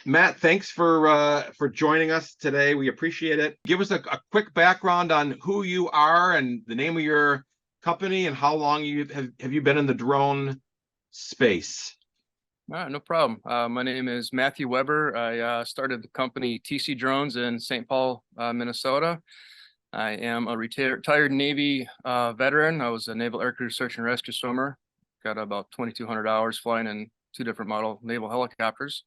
Matt, thanks for joining us today. We appreciate it. Give us a quick background on who you are and the name of your company and how long have you been in the drone space? All right, no problem. My name is Matthew Weber. I started the company TC Drones in St. Paul, Minnesota. I am a retired Navy veteran. I was a Naval Air Crew Search and Rescue swimmer. Got about 2,200 hours flying in two different model naval helicopters.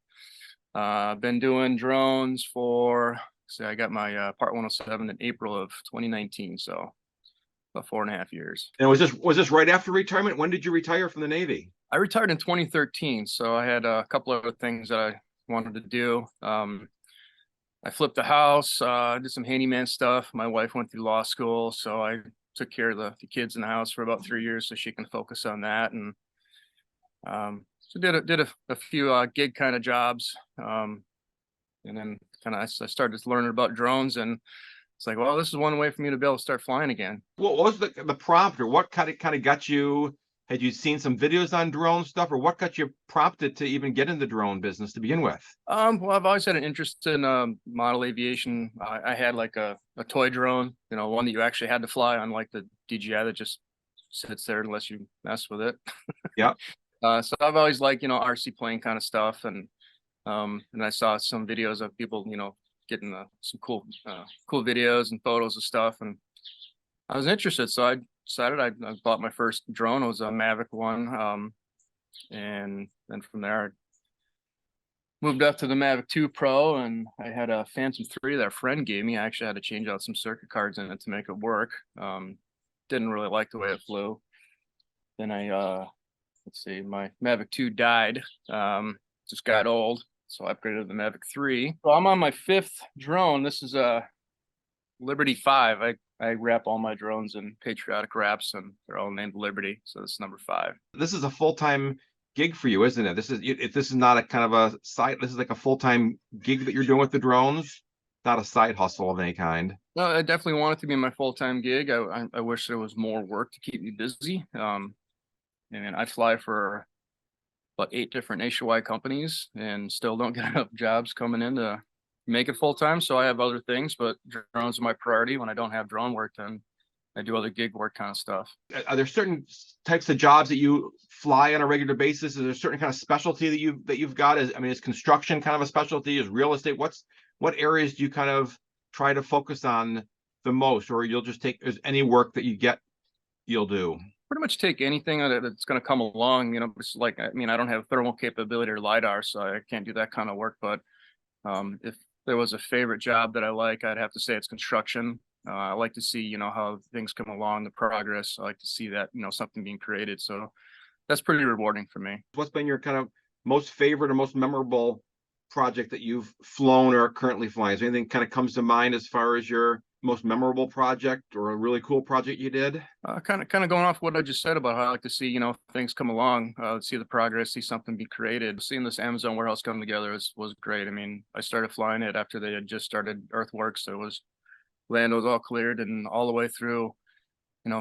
Been doing drones for, I got my Part 107 in April of 2019, so about 4.5 years. And was this right after retirement? When did you retire from the Navy? I retired in 2013, so I had a couple of other things that I wanted to do. I flipped the house, did some handyman stuff. My wife went through law school, so I took care of the kids in the house for about 3 years so she can focus on that. And so did a few gig kind of jobs, and then I started learning about drones, and it's like, well, this is one way for me to be able to start flying again. What was the prompt, or what kind of got you? Had you seen some videos on drone stuff, or what got you prompted to even get in the drone business to begin with? Well, I've always had an interest in model aviation. I had like a toy drone, one that you actually had to fly, unlike the DJI that just sits there unless you mess with it. Yeah. So I've always liked, RC plane kind of stuff, and I saw some videos of people, getting some cool videos and photos of stuff, and I was interested, so I decided I bought my first drone. It was a Mavic one, and then from there I moved up to the Mavic 2 Pro, and I had a Phantom 3 that a friend gave me. I actually had to change out some circuit cards in it to make it work. Didn't really like the way it flew. Then let's see, my Mavic 2 died, just got old, so I upgraded to the Mavic 3. So I'm on my 5th drone. This is a Liberty 5. I wrap all my drones in patriotic wraps, and they're all named Liberty, so this is number 5. This is a full-time gig for you, isn't it? This is not a kind of a side. This is like a full-time gig that you're doing with the drones, not a side hustle of any kind. No, I definitely want it to be my full-time gig. I wish there was more work to keep me busy. And I fly for about 8 different nationwide companies and still don't get enough jobs coming in to make it full-time. So I have other things, but drones are my priority. When I don't have drone work, then I do other gig work kind of stuff. Are there certain types of jobs that you fly on a regular basis? Is there a certain kind of specialty that you've got? Is construction kind of a specialty? Is real estate? What areas do you kind of try to focus on the most, or you'll just take any work that you get, you'll do? Pretty much take anything that's going to come along. It's like, I don't have thermal capability or LiDAR, so I can't do that kind of work. But if there was a favorite job that I like, I'd have to say it's construction. I like to see, how things come along, the progress. I like to see that, something being created. So that's pretty rewarding for me. What's been your kind of most favorite or most memorable project that you've flown or are currently flying? Is there anything kind of comes to mind as far as your most memorable project or a really cool project you did? Kind of going off what I just said about how I like to see, things come along, see the progress, see something be created. Seeing this Amazon warehouse come together was great. I started flying it after they had just started earthworks. So land was all cleared, and all the way through,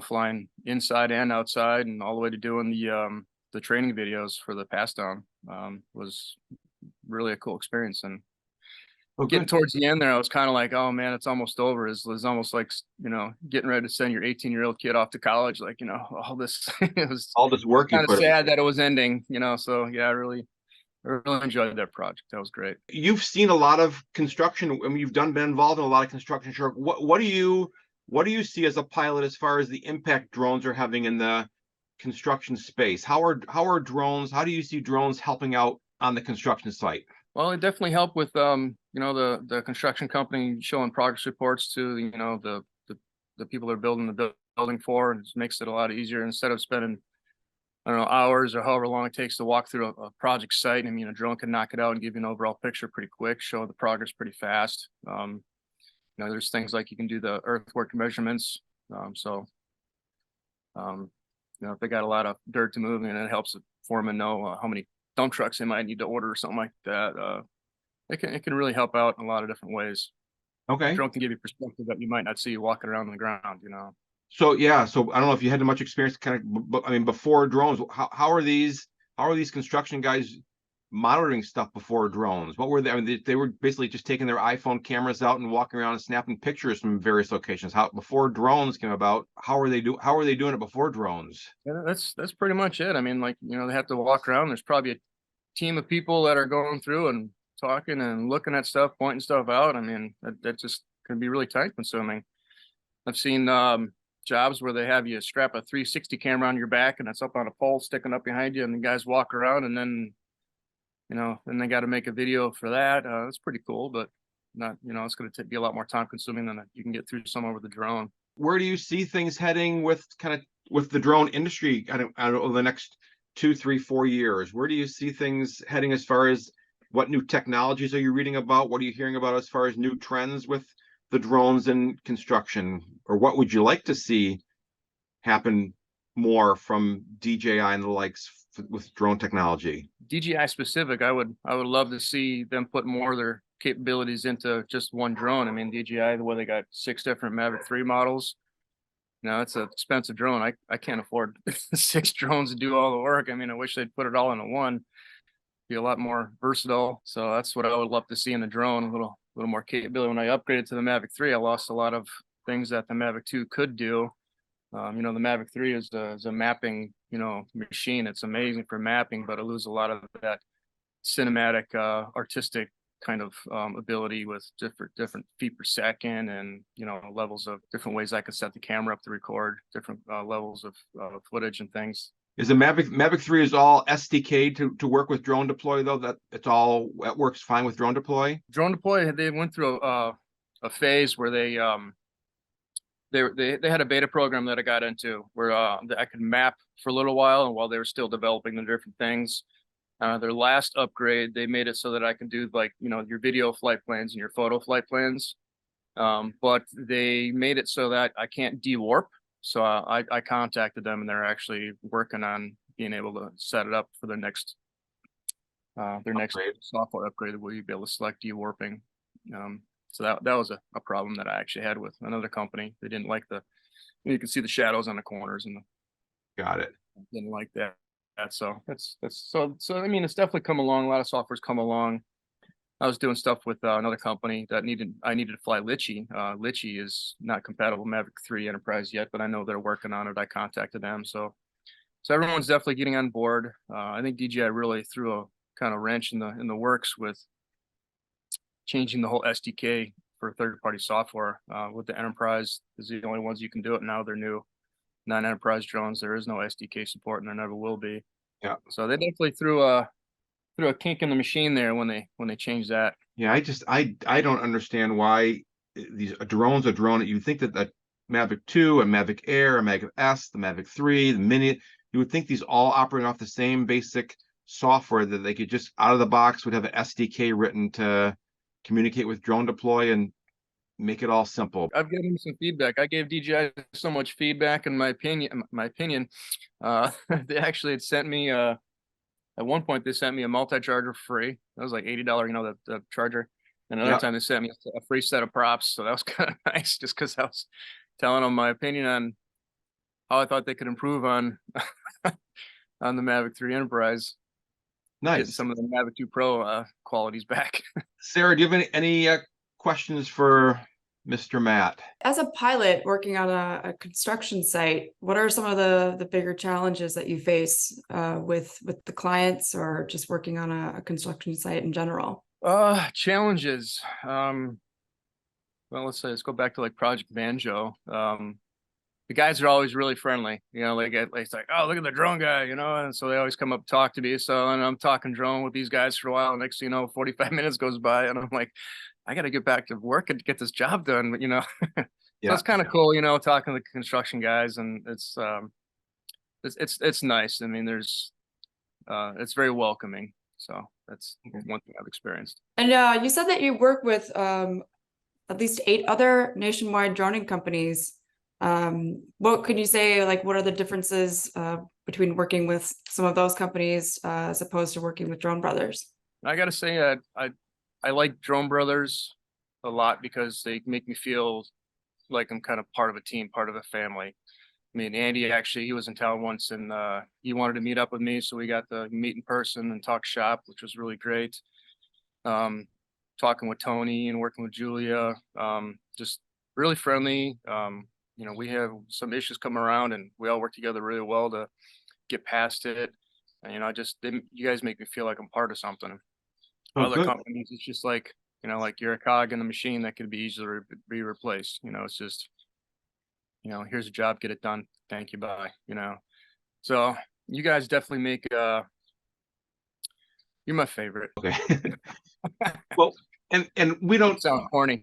flying inside and outside, and all the way to doing the training videos for the pass down was really a cool experience. And getting towards the end there, I was kind of like, oh man, it's almost over. It's almost like, getting ready to send your 18-year-old kid off to college. Like, all this, it was all this work. Kind of sad that it was ending, So yeah, I really enjoyed that project. That was great. You've seen a lot of construction. You've been involved in a lot of construction. Sure. What do you see as a pilot as far as the impact drones are having in the construction space? How are drones? How do you see drones helping out on the construction site? Well, it definitely helped with the construction company showing progress reports to the people they're building the building for, and it makes it a lot easier instead of spending, I don't know, hours or however long it takes to walk through a project site. A drone can knock it out and give you an overall picture pretty quick, show the progress pretty fast. There's things like you can do the earthwork measurements. If they got a lot of dirt to move, and it helps the foreman know how many dump trucks they might need to order or something like that. It can really help out in a lot of different ways. Okay. Drone can give you perspective that you might not see walking around on the ground, So yeah, so I don't know if you had much experience kind of, before drones, how are these construction guys monitoring stuff before drones? What were they? I mean, they were basically just taking their iPhone cameras out and walking around and snapping pictures from various locations. How before drones came about, how are they doing it before drones? Yeah, that's pretty much it. I mean, like, they have to walk around. There's probably a team of people that are going through and talking and looking at stuff, pointing stuff out. I mean, that just can be really time consuming. I've seen jobs where they have you strap a 360 camera on your back and it's up on a pole sticking up behind you, and the guys walk around, and then then they got to make a video for that. That's pretty cool, but not, it's going to be a lot more time consuming than you can get through someone with a drone. Where do you see things heading with with the drone industry? I don't know, over the next 2, 3, 4 years. Where do you see things heading as far as what new technologies are you reading about? What are you hearing about as far as new trends with the drones in construction? Or what would you like to see happen more from DJI and the likes with drone technology? DJI specific, I would love to see them put more of their capabilities into just one drone. I mean, DJI, the way they got 6 different Mavic 3 models. It's an expensive drone. I can't afford 6 drones to do all the work. I mean, I wish they'd put it all into one. Be a lot more versatile. So that's what I would love to see in a drone, a little more capability. When I upgraded to the Mavic 3, I lost a lot of things that the Mavic 2 could do. The Mavic 3 is a mapping, machine. It's amazing for mapping, but I lose a lot of that cinematic, artistic kind of ability with different feet per second, and levels of different ways I could set the camera up to record different levels of footage and things. Is the Mavic 3 is all SDK to work with drone deploy, though? That it works fine with drone deploy? Drone deploy, they went through a phase where they had a beta program that I got into where I could map for a little while, and while they were still developing the different things. Their last upgrade, they made it so that I can do your video flight plans and your photo flight plans. But they made it so that I can't de-warp. So I contacted them, and they're actually working on being able to set it up for their next software upgrade where you'll be able to select de-warping. So that was a problem that I actually had with another company. They didn't like you can see the shadows on the corners, and Got it. didn't like that. So so I mean, it's definitely come along. A lot of software's come along. I was doing stuff with another company that I needed to fly Litchi. Litchi is not compatible with Mavic 3 Enterprise yet, but I know they're working on it. I contacted them. So everyone's definitely getting on board. I think DJI really threw a kind of wrench in the works with changing the whole SDK for third-party software. With the Enterprise is the only ones you can do it now. They're new non-Enterprise drones. There is no SDK support, and there never will be. Yeah. So they definitely threw a kink in the machine there when they changed that. Yeah, I don't understand why a drone's a drone. You think that the Mavic 2, a Mavic Air, a Mavic S, the Mavic 3, the Mini, you would think these all operate off the same basic software, that they could just out of the box would have an SDK written to communicate with drone deploy and make it all simple. I've given them some feedback. I gave DJI so much feedback, and my opinion. They actually had sent me at one point they sent me a multi-charger for free. That was like $80, the charger. And another time they sent me a free set of props. So that was kind of nice, just because I was telling them my opinion on how I thought they could improve on on the Mavic 3 Enterprise. Nice. Getting some of the Mavic 2 Pro qualities back. Sarah, do you have any questions for Mr. Matt? As a pilot working on a construction site, what are some of the bigger challenges that you face with the clients, or just working on a construction site in general? Challenges. Well, let's go back to like Project Banjo. The guys are always really friendly, it's like, oh, look at the drone guy, and so they always come up, talk to me. So, and I'm talking drone with these guys for a while. And next thing you know, 45 minutes goes by, and I'm like, I got to get back to work and get this job done. So it's kind of cool, talking to the construction guys, and it's nice. I mean, it's very welcoming. So that's one thing I've experienced. And you said that you work with at least 8 other nationwide droning companies. What could you say, like, what are the differences between working with some of those companies as opposed to working with Drone Brothers? I got to say, I like Drone Brothers a lot because they make me feel like I'm kind of part of a team, part of a family. mean, Andy actually, he was in town once and he wanted to meet up with me. So we got to meet in person and talk shop, which was really great. Talking with Tony and working with Julia, just really friendly. You know, we have some issues come around and we all work together really well to get past it. And, you know, you guys make me feel like I'm part of something. Oh, Other good. companies, it's just like, you know, like you're a cog in the machine that could be easily be replaced. You know, it's just, you know, here's a job, get it done. Thank you, bye. You know, so you guys definitely make, you're my favorite. Okay. Well, and we don't, Sound corny.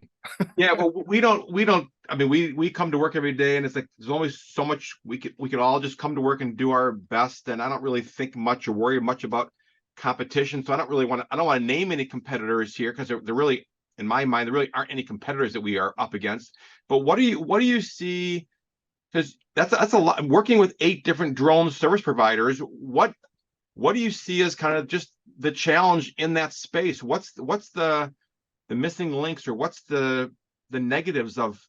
yeah, well, we don't, I mean, we come to work every day and it's like, there's only so much we could all just come to work and do our best. And I don't really think much or worry much about competition. So I don't want to name any competitors here because they're really, in my mind, there really aren't any competitors that we are up against. But what do you see? Because that's a lot. Working with 8 different drone service providers, what do you see as kind of just the challenge in that space? What's the missing links, or what's the negatives of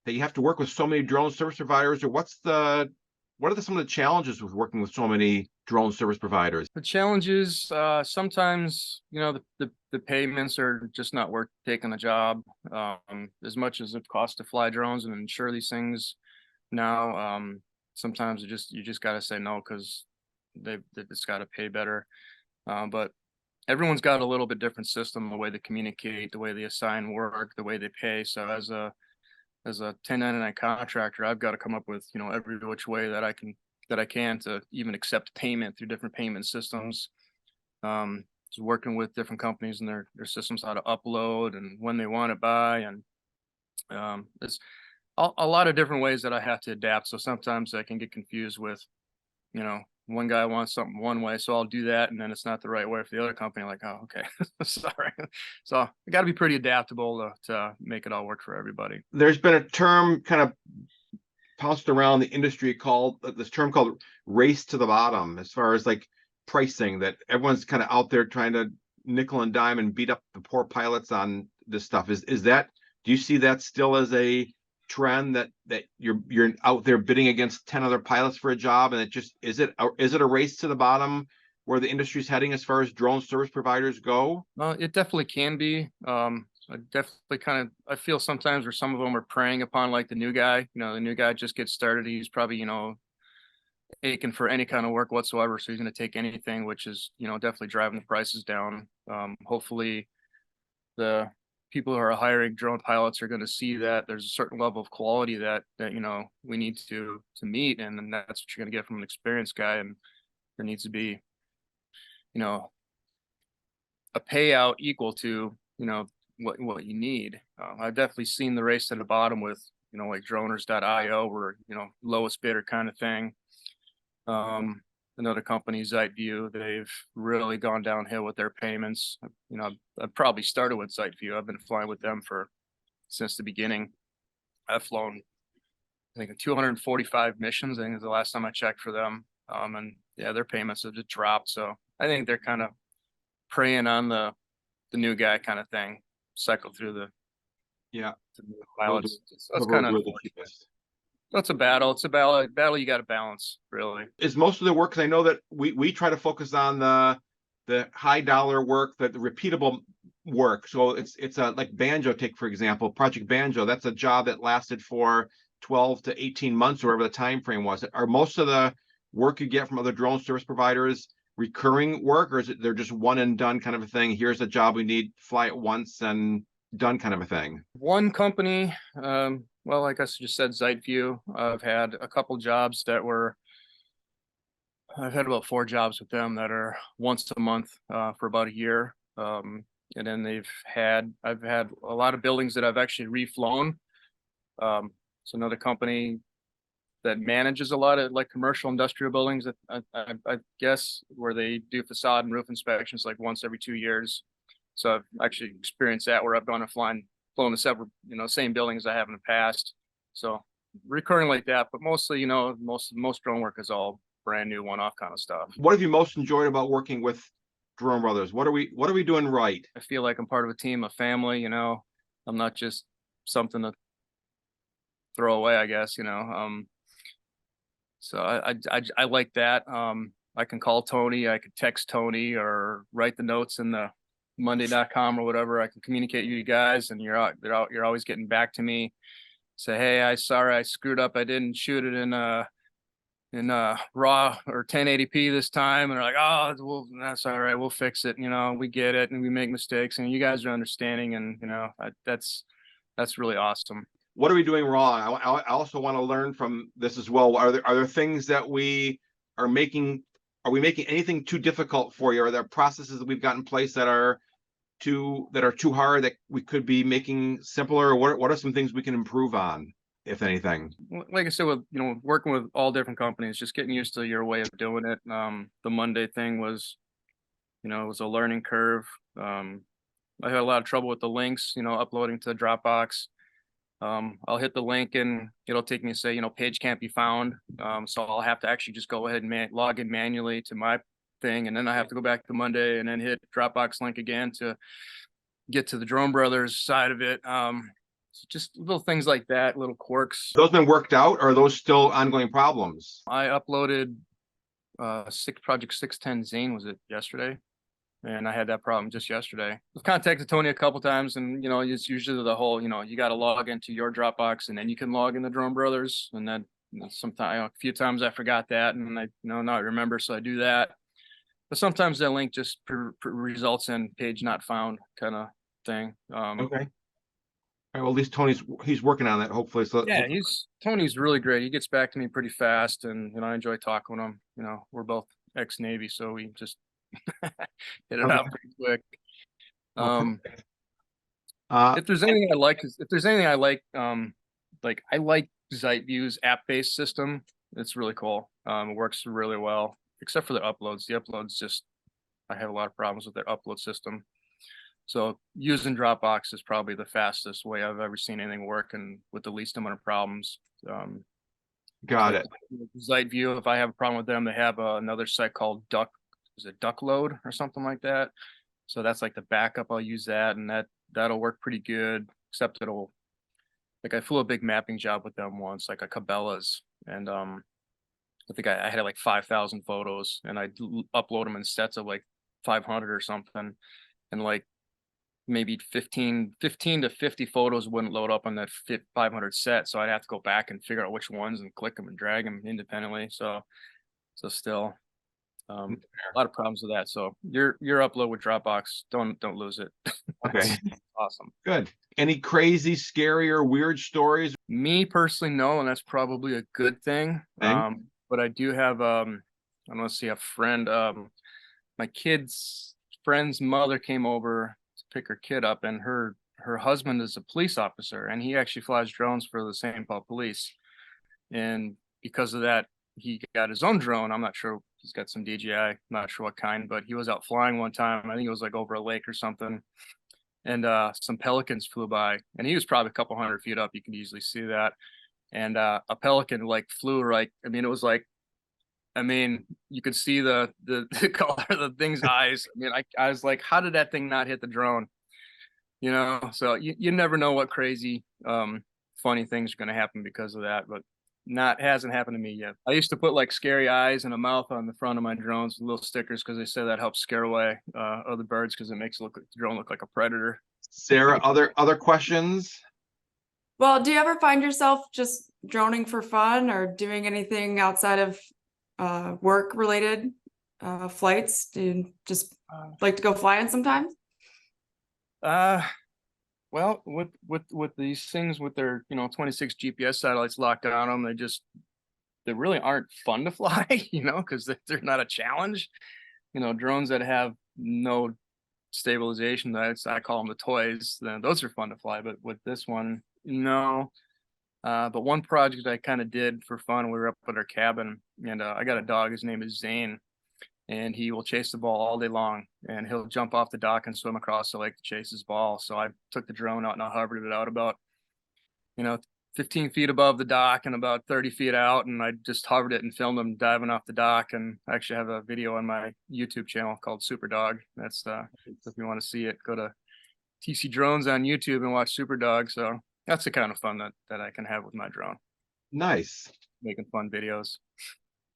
that you have to work with so many drone service providers, or what are some of the challenges with working with so many drone service providers? The challenges, sometimes, you know, the payments are just not worth taking the job. As much as it costs to fly drones and insure these things now, sometimes you just got to say no because they've just got to pay better. But everyone's got a little bit different system, the way they communicate, the way they assign work, the way they pay. So as a 1099 contractor, I've got to come up with, you know, every which way that I can to even accept payment through different payment systems. Just working with different companies and their systems, how to upload and when they want to buy. And there's a lot of different ways that I have to adapt. So sometimes I can get confused with, you know, one guy wants something one way, so I'll do that, and then it's not the right way for the other company. Like, oh, okay, sorry. So I got to be pretty adaptable to make it all work for everybody. There's been a term kind of pounced around the industry called race to the bottom, as far as like pricing, that everyone's kind of out there trying to nickel and dime and beat up the poor pilots on this stuff. Is that, do you see that still as a trend, that you're out there bidding against 10 other pilots for a job, and it just is it a race to the bottom where the industry's heading as far as drone service providers go? It definitely can be. I definitely I feel sometimes where some of them are preying upon like the new guy. You know, the new guy just gets started. He's probably, you know, aching for any kind of work whatsoever. So he's going to take anything, which is, you know, definitely driving the prices down. Hopefully the people who are hiring drone pilots are going to see that there's a certain level of quality that you know we need to meet, and then that's what you're going to get from an experienced guy. And there needs to be, you know, a payout equal to, you know, what you need. I've definitely seen the race to the bottom with, you know, like droners.io, where, you know, lowest bidder kind of thing. Another company, ZiteView, they've really gone downhill with their payments. You know, I've probably started with ZiteView. I've been flying with them since the beginning. I've flown, I think, 245 missions. I think is the last time I checked for them. And yeah, their payments have just dropped. So I think they're kind of preying on the new guy kind of thing, cycle through the pilots. So it's kind of, that's a battle. It's a battle you got to balance, really. Is most of the work, because I know that we try to focus on the high dollar work, the repeatable work. So it's like Banjo, take for example, Project Banjo. That's a job that lasted for 12 to 18 months, or whatever the time frame was. Are most of the work you get from other drone service providers recurring work, or is it they're just one and done kind of a thing? Here's a job we need, fly it once and done kind of a thing? One company, well, like I just said, ZiteView. I've had a couple jobs I've had about 4 jobs with them that are once a month for about a year. And then I've had a lot of buildings that I've actually reflown. It's another company that manages a lot of like commercial industrial buildings that I guess, where they do facade and roof inspections like once every 2 years. So I've actually experienced that, where I've gone and flown to several, you know, same buildings I have in the past. So recurring like that, but mostly, you know, most drone work is all brand new one-off kind of stuff. What have you most enjoyed about working with Drone Brothers? What are we doing right? I feel like I'm part of a team, a family, you know. I'm not just something to throw away, I guess, you know. So I like that. I can call Tony, I could text Tony or write the notes in the Monday.com or whatever. I can communicate you guys, and you're always getting back to me. Say, hey, sorry I screwed up. I didn't shoot it in RAW or 1080p this time. And they're like, oh, well, that's all right. We'll fix it. You know, we get it, and we make mistakes, and you guys are understanding. And you know, that's really awesome. What are we doing wrong? I also want to learn from this as well. Are there things that we are making? Are we making anything too difficult for you? Are there processes that we've got in place that are too hard that we could be making simpler? Or what are some things we can improve on, if anything? Like I said, with working with all different companies, just getting used to your way of doing it. The Monday thing was, it was a learning curve. I had a lot of trouble with the links, uploading to the Dropbox. I'll hit the link and it'll take me to say, page can't be found. So I'll have to actually just go ahead and log in manually to my thing. And then I have to go back to Monday and then hit Dropbox link again to get to the Drone Brothers side of it. So just little things like that, little quirks. Those been worked out, or are those still ongoing problems? I uploaded Project 610 Zane, was it yesterday? And I had that problem just yesterday. I've contacted Tony a couple times, and it's usually the whole, you got to log into your Dropbox and then you can log in the Drone Brothers. And then sometimes, a few times I forgot that, and I not remember, so I do that. But sometimes that link just results in page not found kind of thing. Okay. All right, well, at least he's working on that, hopefully. So yeah, Tony's really great. He gets back to me pretty fast, and I enjoy talking with him. We're both ex-Navy, so we just hit it out pretty quick. If there's anything I like, I like ZiteView's app-based system. It's really cool. It works really well, except for the uploads. The uploads I have a lot of problems with their upload system. So using Dropbox is probably the fastest way I've ever seen anything work, and with the least amount of problems. Got it. ZiteView, if I have a problem with them, they have another site called Duckload or something like that. So that's like the backup. I'll use that, and that'll work pretty good, except I flew a big mapping job with them once, like a Cabela's, and I think I had like 5,000 photos, and I upload them in sets of like 500 or something, and like maybe 15 to 50 photos wouldn't load up on that 500 set, so I'd have to go back and figure out which ones and click them and drag them independently. So still a lot of problems with that. So your upload with Dropbox, don't lose it. Okay. Awesome. Good. Any crazy, scary, or weird stories? Me personally, no, and that's probably a good thing. But I do have I want to see a friend. My kid's friend's mother came over to pick her kid up, and her husband is a police officer, and he actually flies drones for the St. Paul Police. And because of that, he got his own drone. I'm not sure, he's got some DJI, not sure what kind, but he was out flying one time. I think it was like over a lake or something, and some pelicans flew by, and he was probably a couple 100 feet up. You can easily see that. And a pelican like flew right, it was like, you could see the color of the thing's eyes. I was like, how did that thing not hit the drone? So you never know what crazy funny things are going to happen because of that, but hasn't happened to me yet. I used to put like scary eyes and a mouth on the front of my drones, little stickers, because they say that helps scare away other birds, because it makes the drone look like a predator. Sarah, other questions? Well, do you ever find yourself just droning for fun, or doing anything outside of work related flights? Do you just like to go flying sometimes? Well, with these things, with their 26 GPS satellites locked on them, they really aren't fun to fly, because they're not a challenge. Drones that have no stabilization, I call them the toys, then those are fun to fly. But with this one, no. But one project I kind of did for fun, we were up at our cabin, and I got a dog. His name is Zane, and he will chase the ball all day long, and he'll jump off the dock and swim across the lake to chase his ball. So I took the drone out and I hovered it out about 15 feet above the dock and about 30 feet out, and I just hovered it and filmed him diving off the dock. And I actually have a video on my YouTube channel called Super Dog. That's if you want to see it, go to TC Drones on YouTube and watch Super Dog. So that's the kind of fun that I can have with my drone. Nice. making fun videos.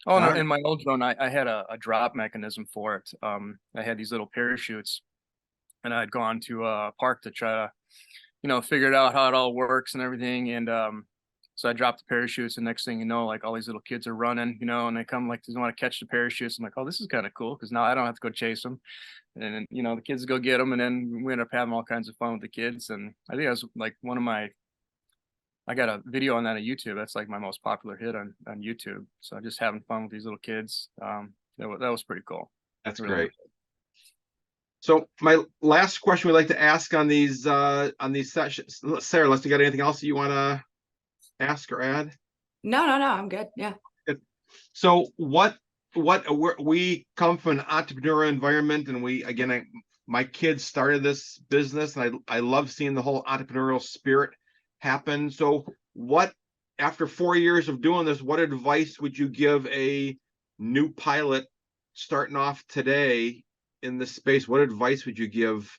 Oh, no, Alright. in my old drone, I had a drop mechanism for it. I had these little parachutes, and I'd gone to a park to try to, figure out how it all works and everything. And so I dropped the parachutes, and next thing you know, like all these little kids are running, and they come like they want to catch the parachutes. I'm like, oh, this is kind of cool because now I don't have to go chase them. And then, the kids go get them, and then we end up having all kinds of fun with the kids. And I think that was like I got a video on that on YouTube. That's like my most popular hit on YouTube. So just having fun with these little kids. That was pretty cool. That's Really great. So my last question we like to ask on these sessions, Sarah, unless you got anything else that you want to ask or add? No, I'm good. Yeah. So we come from an entrepreneurial environment, and my kids started this business, and I love seeing the whole entrepreneurial spirit happen. So after 4 years of doing this, what advice would you give a new pilot starting off today in this space? What advice would you give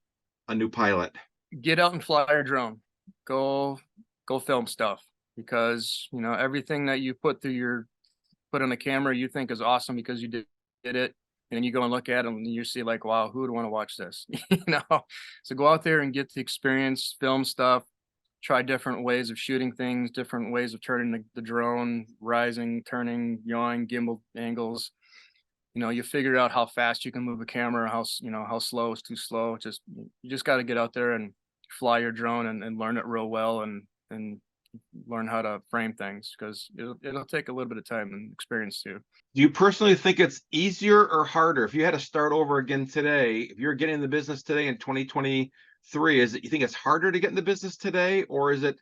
a new pilot? Get out and fly your drone. Go film stuff, because everything that you put on the camera you think is awesome because you did it, and then you go and look at them and you see like, wow, who would want to watch this? So go out there and get the experience, film stuff, try different ways of shooting things, different ways of turning the drone, rising, turning, yawing, gimbal angles. You figure out how fast you can move a camera, how slow is too slow. You just got to get out there and fly your drone and learn it real well, and learn how to frame things, because it'll take a little bit of time and experience too. Do you personally think it's easier or harder if you had to start over again today? If you're getting in the business today in 2023, you think it's harder to get in the business today, or is it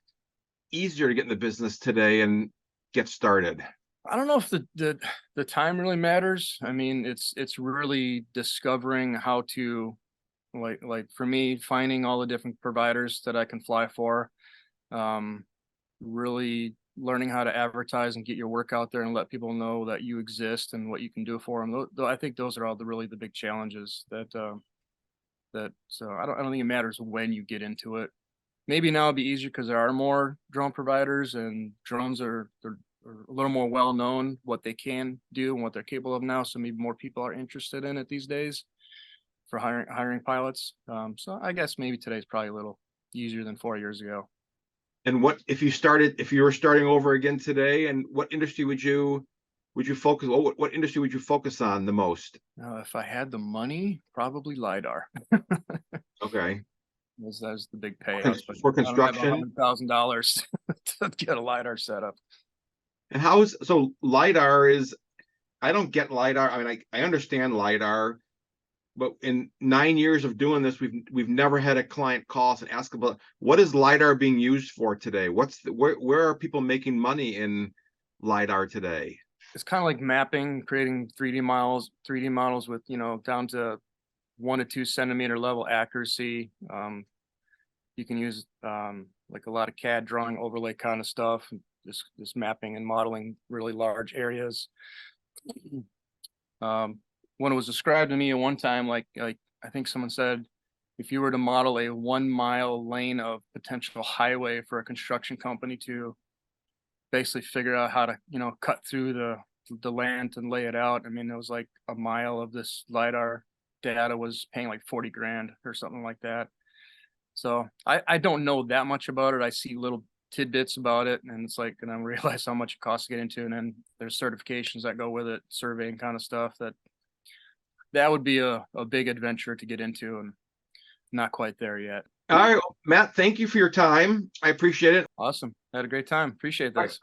easier to get in the business today and get started? I don't know if the time really matters. I mean, it's really discovering how to, like for me, finding all the different providers that I can fly for, really learning how to advertise and get your work out there and let people know that you exist and what you can do for them. I think those are all the big challenges so I don't think it matters when you get into it. Maybe now it'll be easier because there are more drone providers, and drones are a little more well known what they can do and what they're capable of now. So maybe more people are interested in it these days for hiring pilots. So I guess maybe today's probably a little easier than 4 years ago. And if you were starting over again today, and what industry would you focus? What industry would you focus on the most? If I had the money, probably LiDAR. Okay. That's the big pay. For construction? $100,000 to get a LiDAR set up. And LiDAR is, I don't get LiDAR. I mean, I understand LiDAR, but in 9 years of doing this, we've never had a client call us and ask about what is LiDAR being used for today? Where are people making money in LiDAR today? It's kind of like mapping, creating 3D models with, down to 1 to 2 centimeter level accuracy. You can use like a lot of CAD drawing overlay kind of stuff, just mapping and modeling really large areas. When it was described to me at one time, like I think someone said, if you were to model a 1 mile lane of potential highway for a construction company to basically figure out how to, cut through the land and lay it out. I mean, it was like a mile of this LiDAR data was paying like 40 grand or something like that. So I don't know that much about it. I see little tidbits about it, and it's like, and I realize how much it costs to get into, and then there's certifications that go with it, surveying kind of stuff that would be a big adventure to get into, and not quite there yet. All right, Matt, thank you for your time. I appreciate it. Awesome. Had a great time. Appreciate this.